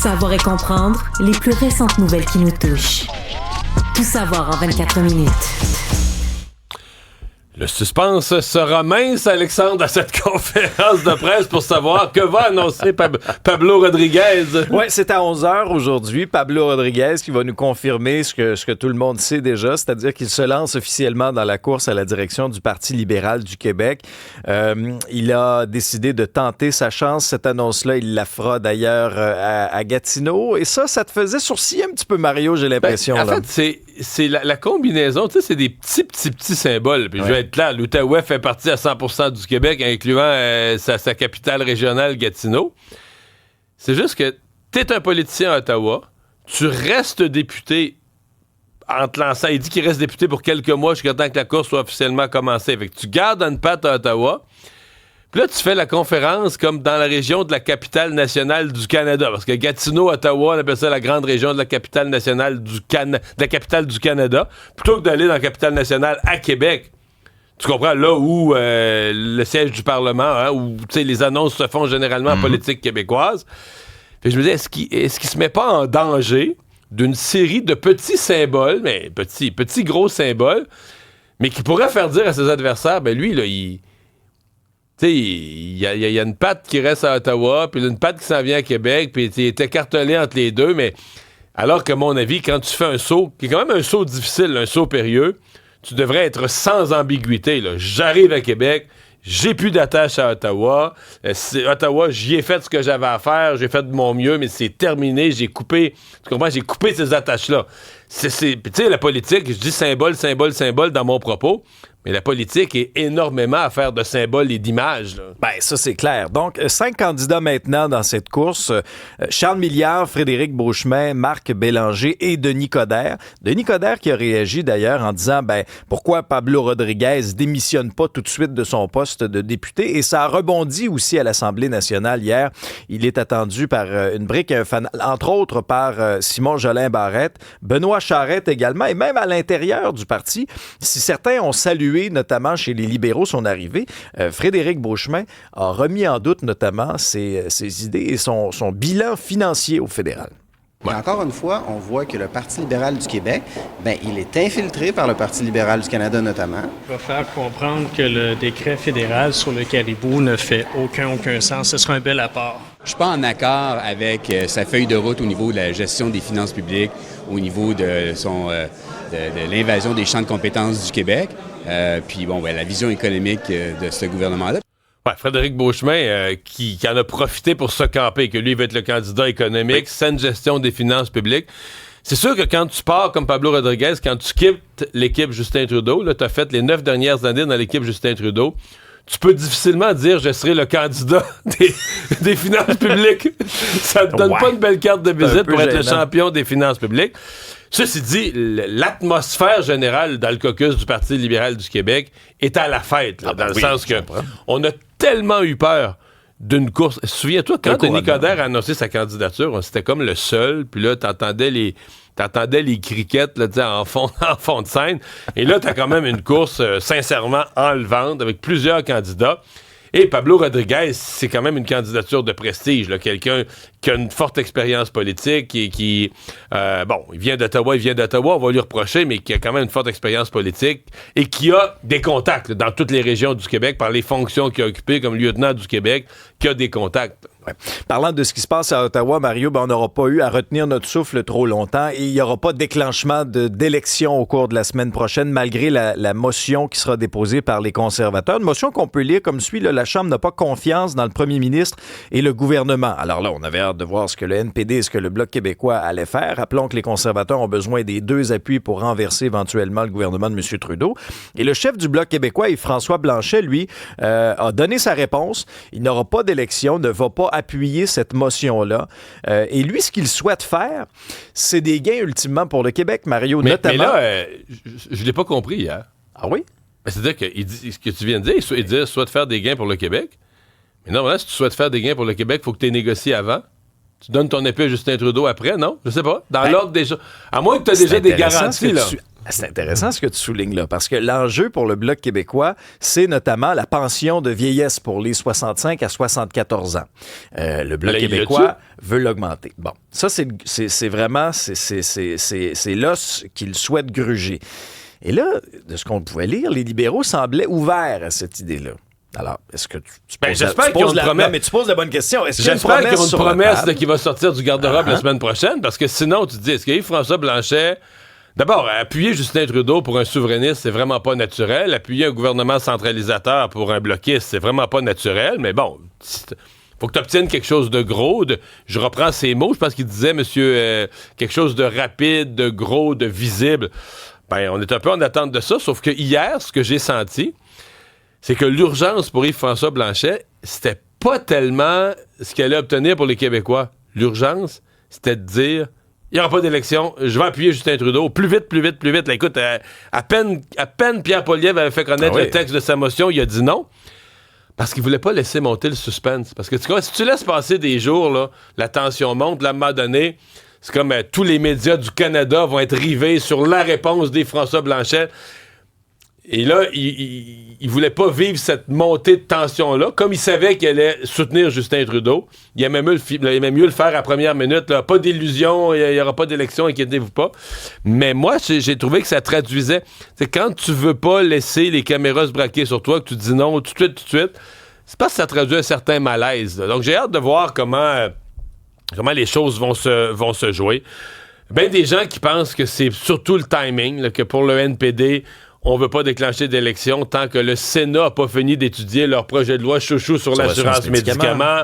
Savoir et comprendre les plus récentes nouvelles qui nous touchent. Tout savoir en 24 minutes. Le suspense sera mince, Alexandre, à cette conférence de presse pour savoir que va annoncer Pablo Rodriguez. Oui, c'est à 11h aujourd'hui. Pablo Rodriguez qui va nous confirmer ce que tout le monde sait déjà, c'est-à-dire qu'il se lance officiellement dans la course à la direction du Parti libéral du Québec. Il a décidé de tenter sa chance. Cette annonce-là, il la fera d'ailleurs à Gatineau. Et ça te faisait sourciller un petit peu, Mario, j'ai l'impression. En fait, c'est la combinaison, tu sais, c'est des petits symboles. Puis je vais être là, l'Outaouais fait partie à 100% du Québec, incluant sa capitale régionale, Gatineau. C'est juste que t'es un politicien à Ottawa, tu restes député en te lançant. Il dit qu'il reste député pour quelques mois jusqu'à temps que la course soit officiellement commencée. Fait que tu gardes une patte à Ottawa. Puis là, tu fais la conférence comme dans la région de la capitale nationale du Canada. Parce que Gatineau, Ottawa, on appelle ça la grande région de la capitale nationale de la capitale du Canada. Plutôt que d'aller dans la capitale nationale à Québec. Tu comprends? Là où le siège du Parlement, hein, où les annonces se font généralement en politique québécoise. Puis je me disais, est-ce qu'il se met pas en danger d'une série de petits symboles, mais petits gros symboles, mais qui pourraient faire dire à ses adversaires, ben lui, là, il y a une patte qui reste à Ottawa, puis une patte qui s'en vient à Québec, puis il est écartelé entre les deux, mais alors que, à mon avis, quand tu fais un saut, qui est quand même un saut difficile, un saut périlleux, tu devrais être sans ambiguïté. Là. J'arrive à Québec, j'ai plus d'attache à Ottawa. Ottawa, j'y ai fait ce que j'avais à faire, j'ai fait de mon mieux, mais c'est terminé, j'ai coupé, tu comprends, j'ai coupé ces attaches-là. Puis tu sais, la politique, je dis symbole dans mon propos, mais la politique est énormément affaire de symboles et d'images. Là. Ben, ça, c'est clair. Donc, 5 candidats maintenant dans cette course. Charles Milliard, Frédéric Beauchemin, Marc Bélanger et Denis Coderre. Denis Coderre qui a réagi d'ailleurs en disant, pourquoi Pablo Rodriguez démissionne pas tout de suite de son poste de député? Et ça a rebondi aussi à l'Assemblée nationale hier. Il est attendu par une brique et un fanal, entre autres par Simon Jolin Barrette, Benoît Charette également, et même à l'intérieur du parti. Si certains ont salué notamment chez les libéraux, son arrivée, Frédéric Beauchemin a remis en doute notamment ses idées et son bilan financier au fédéral. Et encore une fois, on voit que le Parti libéral du Québec, il est infiltré par le Parti libéral du Canada notamment. Il va faire comprendre que le décret fédéral sur le caribou ne fait aucun sens. Ce sera un bel apport. Je suis pas en accord avec sa feuille de route au niveau de la gestion des finances publiques, au niveau de l'invasion des champs de compétences du Québec, puis la vision économique de ce gouvernement-là. Ouais, Frédéric Beauchemin qui en a profité pour se camper, que lui il va être le candidat économique, saine gestion des finances publiques. C'est sûr que quand tu pars comme Pablo Rodriguez, quand tu quittes l'équipe Justin Trudeau, tu as fait les 9 dernières années dans l'équipe Justin Trudeau, tu peux difficilement dire je serai le candidat des finances publiques. Ça te donne pas une belle carte de visite pour être le champion des finances publiques. Ceci dit, l'atmosphère générale dans le caucus du Parti libéral du Québec est à la fête, là, dans le sens que on a tellement eu peur d'une course. Souviens-toi, quand Denis Coderre a annoncé sa candidature, c'était comme le seul, puis là, t'entendais les criquettes là, en fond de scène, et là, t'as quand même une course sincèrement enlevante avec plusieurs candidats. Et Pablo Rodriguez, c'est quand même une candidature de prestige, là, quelqu'un qui a une forte expérience politique et qui, il vient d'Ottawa, on va lui reprocher, mais qui a quand même une forte expérience politique et qui a des contacts là, dans toutes les régions du Québec par les fonctions qu'il a occupées comme lieutenant du Québec, qui a des contacts. Ouais. Parlant de ce qui se passe à Ottawa, Mario, on n'aura pas eu à retenir notre souffle trop longtemps et il n'y aura pas de déclenchement d'élection au cours de la semaine prochaine, malgré la motion qui sera déposée par les conservateurs. Une motion qu'on peut lire comme suit, là, la Chambre n'a pas confiance dans le premier ministre et le gouvernement. Alors là, on avait hâte de voir ce que le NPD et ce que le Bloc québécois allait faire. Rappelons que les conservateurs ont besoin des 2 appuis pour renverser éventuellement le gouvernement de M. Trudeau. Et le chef du Bloc québécois, Yves-François Blanchet, lui, a donné sa réponse. Il n'aura pas d'élection, ne va pas appuyer cette motion-là. Et lui, ce qu'il souhaite faire, c'est des gains ultimement pour le Québec, Mario, notamment... Mais là, je ne l'ai pas compris hier. Ah oui? C'est-à-dire que ce que tu viens de dire, il dit souhaite faire des gains pour le Québec. Mais non, si tu souhaites faire des gains pour le Québec, il faut que tu aies négocié avant. Tu donnes ton épée à Justin Trudeau après, non? Je sais pas. Dans l'ordre des choses. À moins que tu aies déjà des garanties, là. C'est intéressant ce que tu soulignes là, parce que l'enjeu pour le Bloc québécois, c'est notamment la pension de vieillesse pour les 65 à 74 ans. Le Bloc québécois veut l'augmenter. Bon, ça, c'est vraiment, c'est l'os qu'il souhaite gruger. Et là, de ce qu'on pouvait lire, les libéraux semblaient ouverts à cette idée-là. Alors, est-ce que tu poses j'espère qu'ils ont une promesse. Non, mais tu poses la bonne question. J'espère qu'ils ont une promesse qui va sortir du garde-robe la semaine prochaine, parce que sinon, tu te dis, est-ce que Yves-François Blanchet... D'abord, appuyer Justin Trudeau pour un souverainiste, c'est vraiment pas naturel. Appuyer un gouvernement centralisateur pour un bloquiste, c'est vraiment pas naturel. Mais bon, faut que tu obtiennes quelque chose de gros. Je reprends ses mots, je pense qu'il disait, monsieur, quelque chose de rapide, de gros, de visible. Ben, on est un peu en attente de ça, sauf que hier, ce que j'ai senti, c'est que l'urgence pour Yves-François Blanchet, c'était pas tellement ce qu'il allait obtenir pour les Québécois. L'urgence, c'était de dire, il n'y aura pas d'élection, je vais appuyer Justin Trudeau. Plus vite, plus vite, plus vite. Là, écoute, à peine Pierre Poilievre avait fait connaître le texte de sa motion, il a dit non. Parce qu'il voulait pas laisser monter le suspense. Parce que tu vois, si tu laisses passer des jours, là, la tension monte, là, à un moment donné... C'est comme tous les médias du Canada vont être rivés sur la réponse d'Yves-François Blanchet. Et là, il voulait pas vivre cette montée de tension-là. Comme il savait qu'il allait soutenir Justin Trudeau, il aimait mieux le faire à première minute. Là. Pas d'illusion, il n'y aura pas d'élection, inquiétez-vous pas. Mais moi, j'ai trouvé que ça traduisait... C'est quand tu veux pas laisser les caméras se braquer sur toi, que tu dis non tout de suite, c'est parce que ça traduit un certain malaise. Là. Donc, j'ai hâte de voir comment les choses vont se jouer. Ben des gens qui pensent que c'est surtout le timing, là, que pour le NPD, on veut pas déclencher d'élection tant que le Sénat n'a pas fini d'étudier leur projet de loi chouchou sur l'assurance médicaments,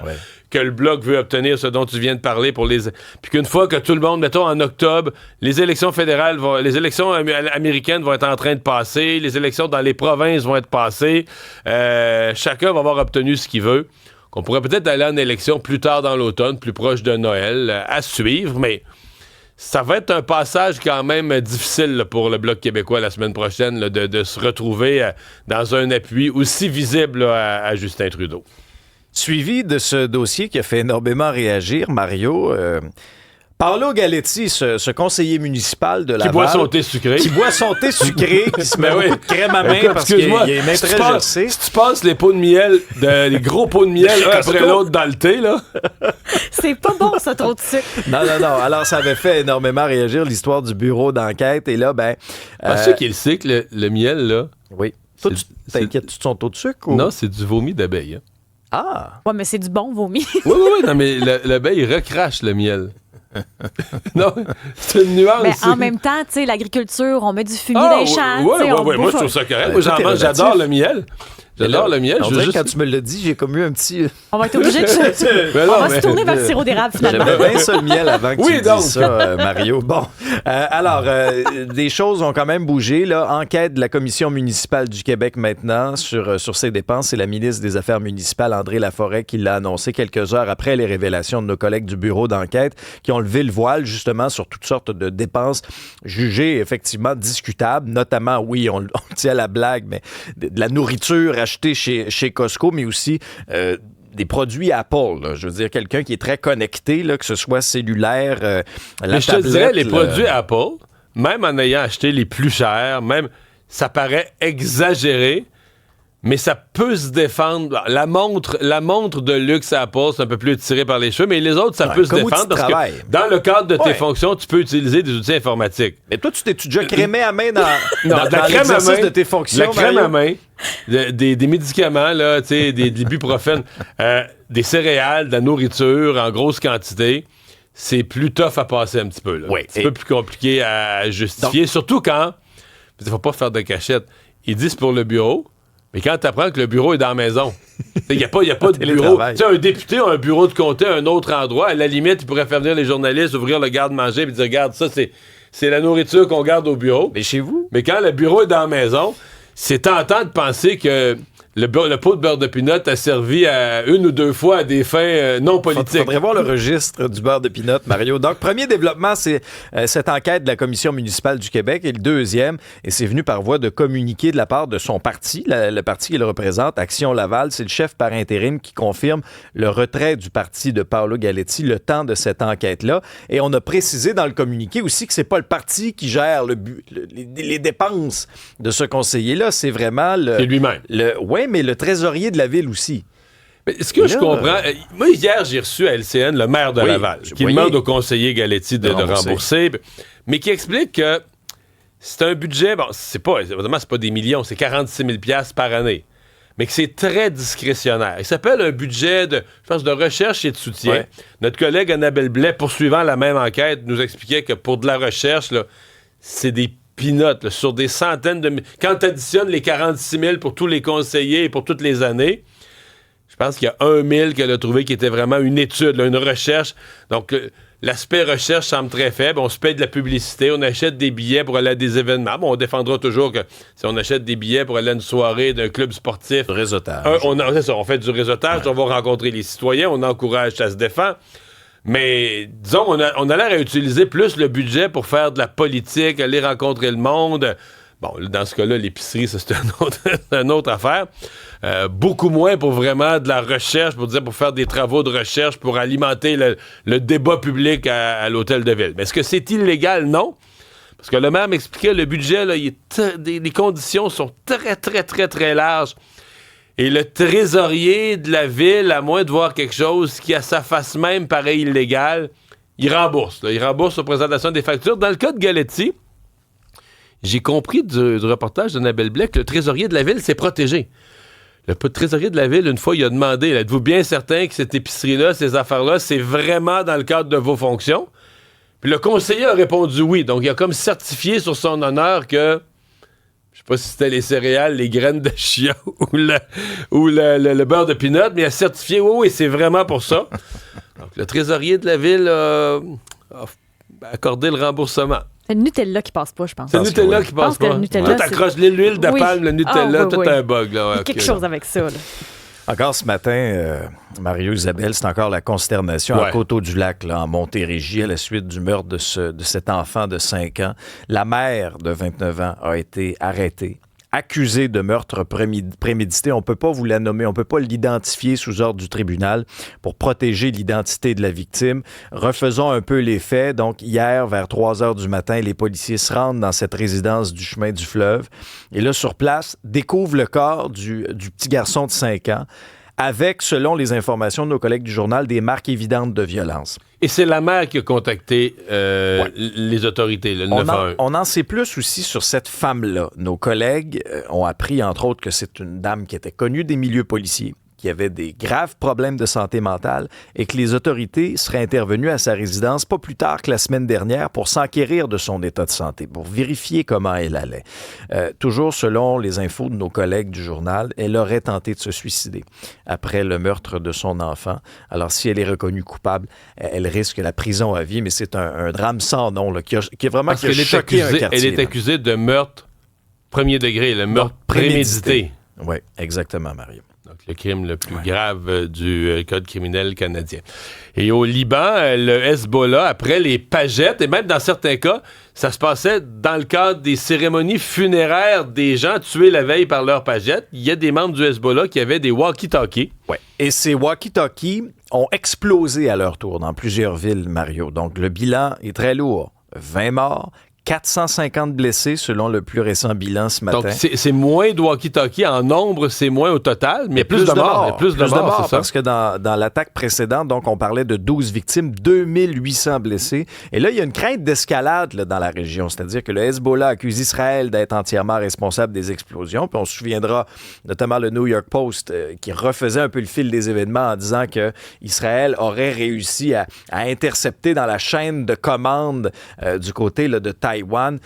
que le Bloc veut obtenir ce dont tu viens de parler pour les... Puis qu'une fois que tout le monde, mettons en octobre, les élections fédérales, les élections américaines vont être en train de passer, les élections dans les provinces vont être passées, chacun va avoir obtenu ce qu'il veut. Qu'on pourrait peut-être aller en élection plus tard dans l'automne, plus proche de Noël, à suivre, mais ça va être un passage quand même difficile là, pour le Bloc québécois la semaine prochaine là, de se retrouver dans un appui aussi visible là, à Justin Trudeau. Suivi de ce dossier qui a fait énormément réagir, Mario... Paolo Galetti, ce conseiller municipal de Laval... Qui boit son thé sucré. Qui se met beaucoup de crème à main parce qu'il y a une main très gercée. Si tu passes les pots de miel, les gros pots de miel un après l'autre dans le thé, là... C'est pas bon, ça, trop de sucre. Non. Alors, ça avait fait énormément réagir l'histoire du bureau d'enquête. Et là, ben... Ceux qui le sait que le miel, là... Oui. Toi, tu t'inquiètes-tu de son taux de sucre? Ou... Non, c'est du vomi d'abeille. Hein. Ah! Ouais, mais c'est du bon vomi. Oui, non, mais l'abeille recrache le miel. Non, c'est une nuance. Mais en même temps, tu sais, l'agriculture, on met du fumier dans les champs. Oui, moi, je trouve ça correct. Moi, j'adore le miel. J'adore le miel. Quand tu me l'as dit, j'ai comme eu un petit... On va être obligé de se tourner vers le sirop d'érable, finalement. J'avais bien ça le miel avant que tu dises ça, Mario. Bon, alors, des choses ont quand même bougé. Là. Enquête de la Commission municipale du Québec maintenant sur ses dépenses. C'est la ministre des Affaires municipales, André Laforêt, qui l'a annoncé quelques heures après les révélations de nos collègues du bureau d'enquête qui ont levé le voile, justement, sur toutes sortes de dépenses jugées effectivement discutables, notamment, oui, on le dit à la blague, mais de la nourriture achetée chez Costco, mais aussi des produits Apple. Là. Je veux dire, quelqu'un qui est très connecté, là, que ce soit cellulaire, mais je te dirais, les produits Apple, même en ayant acheté les plus chers, même, ça paraît exagéré, mais ça peut se défendre. La montre de luxe Apple, c'est un peu plus tiré par les cheveux, mais les autres, ça peut se défendre parce que dans le cadre de tes fonctions, tu peux utiliser des outils informatiques. Mais toi, tu t'es-tu déjà crémé à main dans la crème à main de tes fonctions? La crème à main, des médicaments, là, des ibuprofènes, des céréales, de la nourriture en grosse quantité. C'est plus tough à passer un petit peu. Oui, c'est un peu plus compliqué à justifier, surtout quand, il ne faut pas faire de cachette, ils disent pour le bureau, mais quand tu apprends que le bureau est dans la maison, il n'y a pas de bureau. Tu sais, un député a un bureau de comté à un autre endroit. À la limite, il pourrait faire venir les journalistes, ouvrir le garde-manger et dire, regarde, ça, c'est la nourriture qu'on garde au bureau. Mais chez vous? Mais quand le bureau est dans la maison, c'est tentant de penser que le pot de beurre de pinot a servi une ou deux fois à des fins non politiques. Il faudrait voir le registre du beurre de pinot, Mario. Donc, premier développement, c'est cette enquête de la Commission municipale du Québec. Et le deuxième, et c'est venu par voie de communiqué de la part de son parti, le parti qu'il représente, Action Laval. C'est le chef par intérim qui confirme le retrait du parti de Paolo Galetti le temps de cette enquête-là. Et on a précisé dans le communiqué aussi que c'est pas le parti qui gère les dépenses de ce conseiller-là. C'est vraiment c'est lui-même. Oui, mais le trésorier de la ville aussi. Mais ce que je comprends... moi, hier, j'ai reçu à LCN le maire de Laval qui demande au conseiller Galetti de rembourser, mais qui explique que c'est un budget... Bon, évidemment, c'est pas des millions, c'est 46 000 $ par année, mais que c'est très discrétionnaire. Il s'appelle un budget de recherche et de soutien. Ouais. Notre collègue Annabelle Blais, poursuivant la même enquête, nous expliquait que pour de la recherche, là, c'est des peanuts là, sur des centaines de... Quand tu additionnes les 46 000 pour tous les conseillers et pour toutes les années, je pense qu'il y a 1 000 qu'elle a trouvé qui était vraiment une étude, là, une recherche. Donc, l'aspect recherche semble très faible. On se paye de la publicité, on achète des billets pour aller à des événements. Bon, on défendra toujours que si on achète des billets pour aller à une soirée d'un club sportif... Du réseautage. C'est ça, on fait du réseautage, on va rencontrer les citoyens, on encourage, ça se défend. Mais, disons, on a l'air à utiliser plus le budget pour faire de la politique, aller rencontrer le monde. Bon, dans ce cas-là, l'épicerie, ça, c'est une autre affaire. Beaucoup moins pour vraiment de la recherche, pour faire des travaux de recherche, pour alimenter le débat public à l'hôtel de ville. Mais est-ce que c'est illégal? Non. Parce que le maire m'expliquait, le budget, là, les conditions sont très, très, très, très larges. Et le trésorier de la ville, à moins de voir quelque chose qui, à sa face même, paraît illégal, il rembourse. Il rembourse aux présentations des factures. Dans le cas de Galetti, j'ai compris du reportage d'Annabelle Blais que le trésorier de la ville s'est protégé. Le trésorier de la ville, une fois, il a demandé, êtes-vous bien certain que cette épicerie-là, ces affaires-là, c'est vraiment dans le cadre de vos fonctions? Puis le conseiller a répondu oui. Donc, il a comme certifié sur son honneur que... Je sais pas si c'était les céréales, les graines de chia ou le beurre de pinot, mais il a certifié, oui, c'est vraiment pour ça. Donc, le trésorier de la ville a accordé le remboursement. C'est le Nutella qui passe pas, je pense. C'est le Nutella qui passe pas. Nutella, tu accroches l'huile de palme, le Nutella, un bug. Là, il y a quelque chose avec ça. Là. Encore ce matin, Mario Isabelle, c'est encore la consternation à Coteau-du-Lac, là, en Montérégie, à la suite du meurtre de cet enfant de 5 ans. La mère de 29 ans a été arrêtée, accusée de meurtre prémédité. On ne peut pas vous la nommer, on ne peut pas l'identifier sous ordre du tribunal pour protéger l'identité de la victime. Refaisons un peu les faits. Donc, hier, vers 3 heures du matin, les policiers se rendent dans cette résidence du chemin du fleuve. Et là, sur place, découvrent le corps du petit garçon de 5 ans avec, selon les informations de nos collègues du journal, des marques évidentes de violence. Et c'est la mère qui a contacté les autorités, le 911. On en sait plus aussi sur cette femme-là. Nos collègues ont appris, entre autres, que c'est une dame qui était connue des milieux policiers, qui avait des graves problèmes de santé mentale et que les autorités seraient intervenues à sa résidence pas plus tard que la semaine dernière pour s'enquérir de son état de santé, pour vérifier comment elle allait. Toujours selon les infos de nos collègues du journal, elle aurait tenté de se suicider après le meurtre de son enfant. Alors, si elle est reconnue coupable, elle risque la prison à vie, mais c'est un drame sans nom là, qui a vraiment choqué un quartier. Elle est accusée de meurtre premier degré, le meurtre prémédité. Oui, exactement, Mario. Donc, le crime le plus grave du Code criminel canadien. Et au Liban, le Hezbollah, après les pagettes, et même dans certains cas, ça se passait dans le cadre des cérémonies funéraires des gens tués la veille par leurs pagettes. Il y a des membres du Hezbollah qui avaient des walkie-talkies. Ouais. Et ces walkie-talkies ont explosé à leur tour dans plusieurs villes, Mario. Donc, le bilan est très lourd. 20 morts, 450 blessés selon le plus récent bilan ce matin. Donc, c'est moins de walkie-talkie en nombre, c'est moins au total, mais plus de morts. Plus de morts, c'est ça. Parce que dans l'attaque précédente, donc, on parlait de 12 victimes, 2800 blessés. Et là, il y a une crainte d'escalade là, dans la région. C'est-à-dire que le Hezbollah accuse Israël d'être entièrement responsable des explosions. Puis on se souviendra notamment le New York Post qui refaisait un peu le fil des événements en disant que Israël aurait réussi à intercepter dans la chaîne de commande du côté là, de Taïwan Taïwan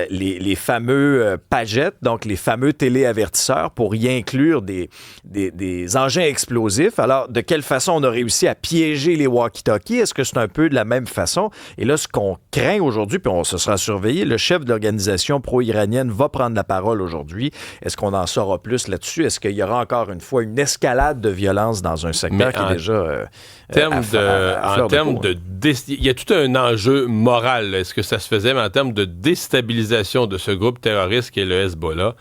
les fameux pagettes, donc les fameux téléavertisseurs pour y inclure des engins explosifs. Alors, de quelle façon on a réussi à piéger les walkie-talkies? Est-ce que c'est un peu de la même façon? Et là, ce qu'on craint aujourd'hui, puis on se sera surveillé, le chef de l'organisation pro-iranienne va prendre la parole aujourd'hui. Est-ce qu'on en saura plus là-dessus? Est-ce qu'il y aura encore une fois une escalade de violence dans un secteur qui est déjà... il y a tout un enjeu moral. Est-ce que ça se faisait? Mais en termes de déstabilisation de ce groupe terroriste qui est le Hezbollah,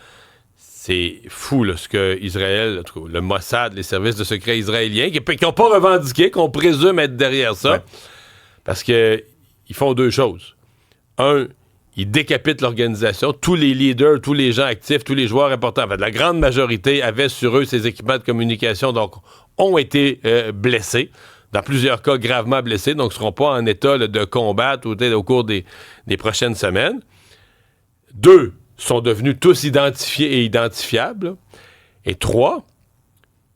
c'est fou là, ce que Israël, en tout cas, le Mossad, les services de secret israéliens, qui n'ont pas revendiqué, qu'on présume être derrière ça, parce qu'ils font deux choses. Un, ils décapitent l'organisation. Tous les leaders, tous les gens actifs, tous les joueurs importants, en fait, la grande majorité avaient sur eux ces équipements de communication, donc ont été blessés. Dans plusieurs cas, gravement blessés, donc ne seront pas en état là, de combattre au cours des prochaines semaines. Deux, sont devenus tous identifiés et identifiables. Et trois,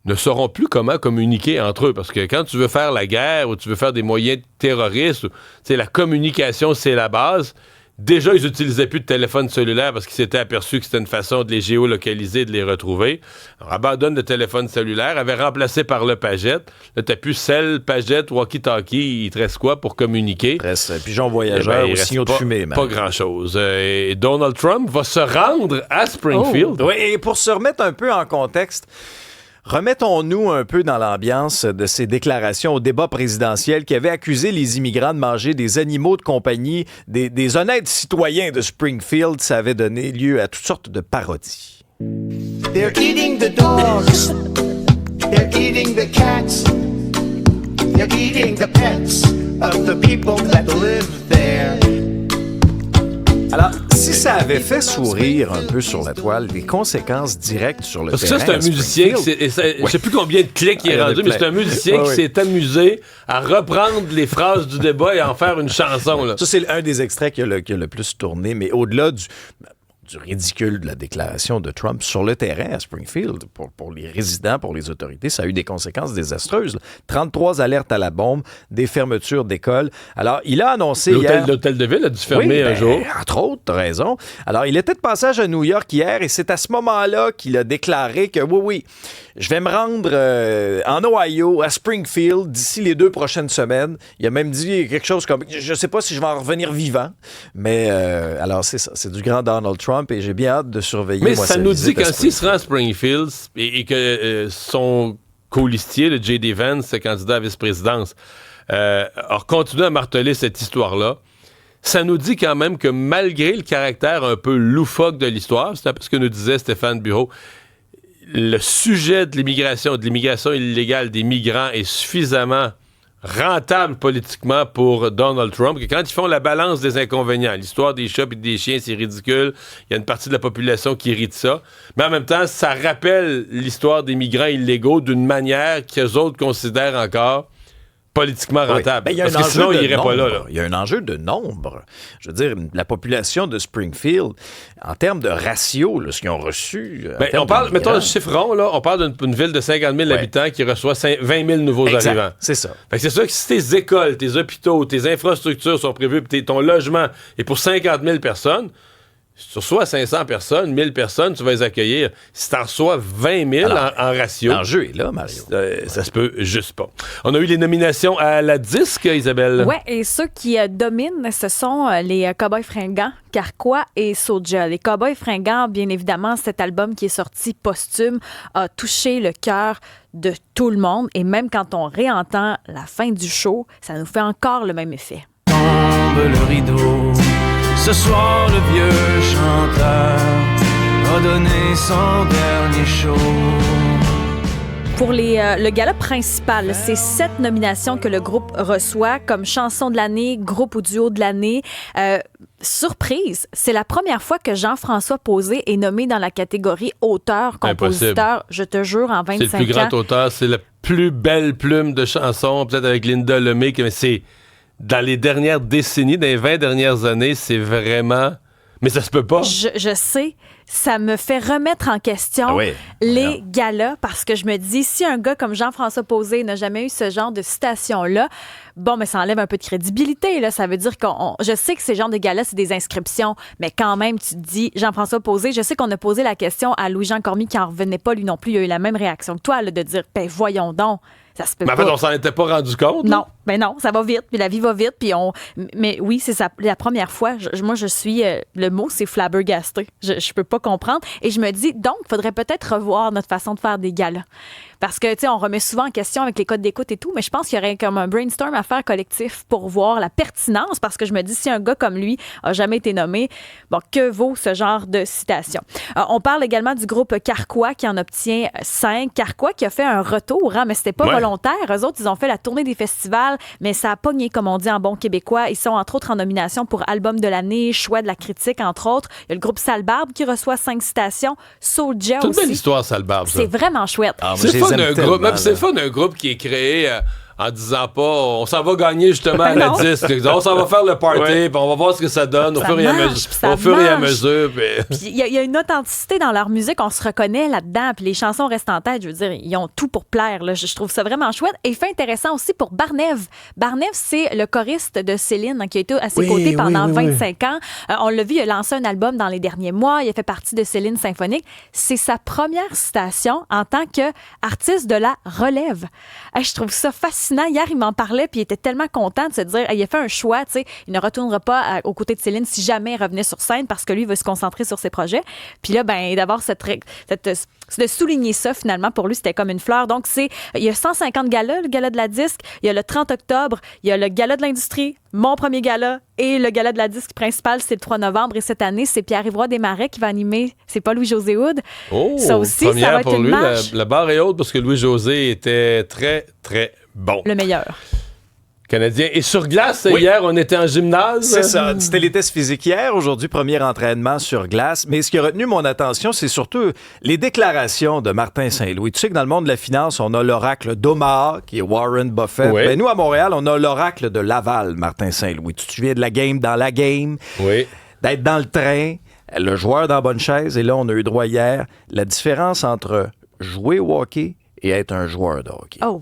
ne sauront plus comment communiquer entre eux. Parce que quand tu veux faire la guerre ou tu veux faire des moyens terroristes, la communication, c'est la base. Déjà, ils n'utilisaient plus de téléphone cellulaire parce qu'ils s'étaient aperçus que c'était une façon de les géolocaliser, de les retrouver. Alors, abandonne le téléphone cellulaire, avait remplacé par le pagette. Là, t'as plus cell, pagette, walkie-talkie, il te reste quoi pour communiquer? Il reste pigeon voyageur ou signaux de fumée. Pas grand-chose. Et Donald Trump va se rendre à Springfield. Oui, et pour se remettre un peu en contexte, remettons-nous un peu dans l'ambiance de ces déclarations au débat présidentiel qui avait accusé les immigrants de manger des animaux de compagnie, des honnêtes citoyens de Springfield. Ça avait donné lieu à toutes sortes de parodies. They're eating the dogs. They're eating the cats. They're eating the pets of the people that live there. Alors, si ça avait fait sourire un peu sur la toile, les conséquences directes sur le terrain... Parce que ça, c'est un musicien, je sais plus combien de clics il est rendu, mais c'est un musicien qui s'est amusé à reprendre les phrases du débat et en faire une chanson. Là. Ça, c'est un des extraits qui a le plus tourné, mais au-delà du ridicule de la déclaration de Trump sur le terrain à Springfield, pour les résidents, pour les autorités, ça a eu des conséquences désastreuses. 33 alertes à la bombe, des fermetures d'écoles. Alors, il a annoncé hier... L'hôtel de ville a dû fermer un jour. Entre autres, t'as raison. Alors, il était de passage à New York hier et c'est à ce moment-là qu'il a déclaré que oui, je vais me rendre en Ohio, à Springfield, d'ici les 2 prochaines semaines. Il a même dit quelque chose comme, je sais pas si je vais en revenir vivant, mais alors c'est ça, c'est du grand Donald Trump et j'ai bien hâte de surveiller. Mais ça nous dit que s'il se rend à Springfield et que son colistier, le J.D. Vance, candidat à vice-présidence, a continué à marteler cette histoire-là, ça nous dit quand même que malgré le caractère un peu loufoque de l'histoire, c'est un peu ce que nous disait Stéphane Bureau, le sujet de l'immigration illégale des migrants est suffisamment rentable politiquement pour Donald Trump que quand ils font la balance des inconvénients, l'histoire des chats et des chiens, c'est ridicule, il y a une partie de la population qui rit de ça, mais en même temps, ça rappelle l'histoire des migrants illégaux d'une manière qu'eux autres considèrent encore politiquement rentable. Oui. Parce que sinon, il irait pas là. Il y a un enjeu de nombre. Je veux dire, la population de Springfield, en termes de ratio, là, ce qu'ils ont reçu... on parle, mettons un chiffre rond, là, on parle d'une ville de 50 000 habitants qui reçoit 20 000 nouveaux arrivants. C'est ça. Fait que c'est sûr que si tes écoles, tes hôpitaux, tes infrastructures sont prévues, puis ton logement est pour 50 000 personnes, si tu reçois 500 personnes, 1000 personnes, tu vas les accueillir. Si tu en reçois 20 000 en ratio... L'enjeu est là, Mario. Ça se peut juste pas. On a eu les nominations à la disque, Isabelle. Oui, et ceux qui dominent, ce sont les Cowboys fringants, Carquois et Soulja. Les Cowboys fringants, bien évidemment, cet album qui est sorti posthume a touché le cœur de tout le monde. Et même quand on réentend la fin du show, ça nous fait encore le même effet. Tombe le rideau. Ce soir, le vieux chanteur a donné son dernier show. Pour le gala principal, c'est 7 nominations que le groupe reçoit comme chanson de l'année, groupe ou duo de l'année. Surprise, c'est la première fois que Jean-François Posé est nommé dans la catégorie auteur-compositeur, je te jure, en 25 ans. C'est le plus grand auteur, c'est la plus belle plume de chansons, peut-être avec Linda Lemay, mais c'est... Dans les dernières décennies, dans les 20 dernières années, c'est vraiment... Mais ça se peut pas. Je sais. ça me fait remettre en question les galas parce que je me dis, si un gars comme Jean-François Posé n'a jamais eu ce genre de citation-là, bon, mais ça enlève un peu de crédibilité. Là. Ça veut dire je sais que ces genres de galas, c'est des inscriptions, mais quand même, tu te dis, Jean-François Posé, je sais qu'on a posé la question à Louis-Jean Cormier qui n'en revenait pas, lui non plus, il a eu la même réaction que toi, là, de dire, ben voyons donc. Ça se peut mais en fait, on s'en était pas rendu compte. Non, ben non, ça va vite, puis la vie va vite, puis mais oui, c'est la première fois. Moi, je suis, le mot, c'est flabbergasté. Je peux pas comprendre. Et je me dis, donc, il faudrait peut-être revoir notre façon de faire des galas. Parce que, tu sais, on remet souvent en question avec les codes d'écoute et tout, mais je pense qu'il y aurait comme un brainstorm à faire collectif pour voir la pertinence, parce que je me dis, si un gars comme lui a jamais été nommé, bon, que vaut ce genre de citation? On parle également du groupe Carquois qui en obtient 5. Carquois qui a fait un retour, hein, mais c'était pas volontaire. Eux autres, ils ont fait la tournée des festivals, mais ça a pogné, comme on dit en bon québécois. Ils sont entre autres en nomination pour Album de l'année, Choix de la critique, entre autres. Il y a le groupe Sale Barbe qui reçoit 5 citations. Soulja aussi. C'est une belle histoire, Sale Barbe, ça. C'est vraiment chouette. C'est le fun d'un groupe. C'est le fun d'un groupe qui est créé en disant pas on s'en va gagner justement à la disque. On s'en va faire le party, puis on va voir ce que ça donne au fur et à mesure. Puis il y a une authenticité dans leur musique, on se reconnaît là-dedans, puis les chansons restent en tête. Je veux dire, ils ont tout pour plaire. Là. Je trouve ça vraiment chouette. Et fait intéressant aussi pour Barnev. Barnev, c'est le choriste de Céline qui a été à ses côtés pendant 25 ans. On l'a vu, il a lancé un album dans les derniers mois. Il a fait partie de Céline Symphonique. C'est sa première citation en tant qu'artiste de la relève. Je trouve ça fascinant. Hier, il m'en parlait, puis il était tellement content de se dire, il a fait un choix, tu sais, il ne retournera pas aux côtés de Céline si jamais il revenait sur scène parce que lui, il veut se concentrer sur ses projets. Puis là, ben, d'avoir de souligner ça, finalement, pour lui, c'était comme une fleur. Donc, il y a 150 galas, le gala de la disque, il y a le 30 octobre, il y a le gala de l'industrie, mon premier gala, et le gala de la disque principal, c'est le 3 novembre. Et cette année, c'est Pierre-Yvroy Desmarais qui va animer. C'est pas Louis-José Hood. Oh, ça aussi, ça va être pour une lui, marche. la barre est haute parce que Louis-José était très, très bon. Le meilleur. Canadien. Et sur glace, hier, on était en gymnase. C'est ça. C'était les tests physiques hier. Aujourd'hui, premier entraînement sur glace. Mais ce qui a retenu mon attention, c'est surtout les déclarations de Martin Saint-Louis. Tu sais que dans le monde de la finance, on a l'oracle d'Omaha, qui est Warren Buffett. Oui. Ben, nous, à Montréal, on a l'oracle de Laval, Martin Saint-Louis. Tu te souviens de la game dans la game? Oui. D'être dans le train, le joueur dans la bonne chaise. Et là, on a eu droit hier. La différence entre jouer au hockey et être un joueur de hockey. Oh.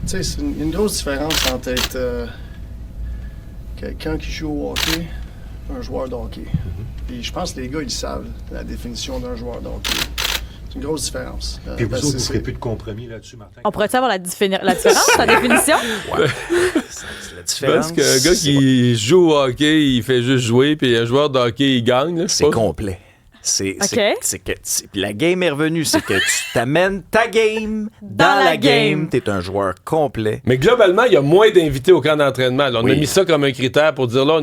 Tu sais, c'est une grosse différence entre être quelqu'un qui joue au hockey et un joueur de hockey. Puis je pense que les gars, ils savent la définition d'un joueur de hockey. C'est une grosse différence. Puis vous autres, vous ne ferez plus de compromis là-dessus, Martin? On pourrait savoir la différence, la définition? Ouais. C'est la différence. Parce qu'un gars qui joue au hockey, il fait juste jouer, puis un joueur de hockey, il gagne. Là, c'est complet. C'est que la game est revenue. C'est que tu t'amènes ta game dans la game. T'es un joueur complet. Mais globalement, il y a moins d'invités au camp d'entraînement. Là, on a mis ça comme un critère pour dire là,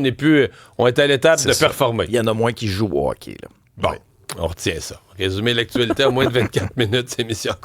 on est à l'étape de performer. Il y en a moins qui jouent au hockey. Là. Bon, on retient ça. Résumer l'actualité en moins de 24 minutes, c'est mission accomplie.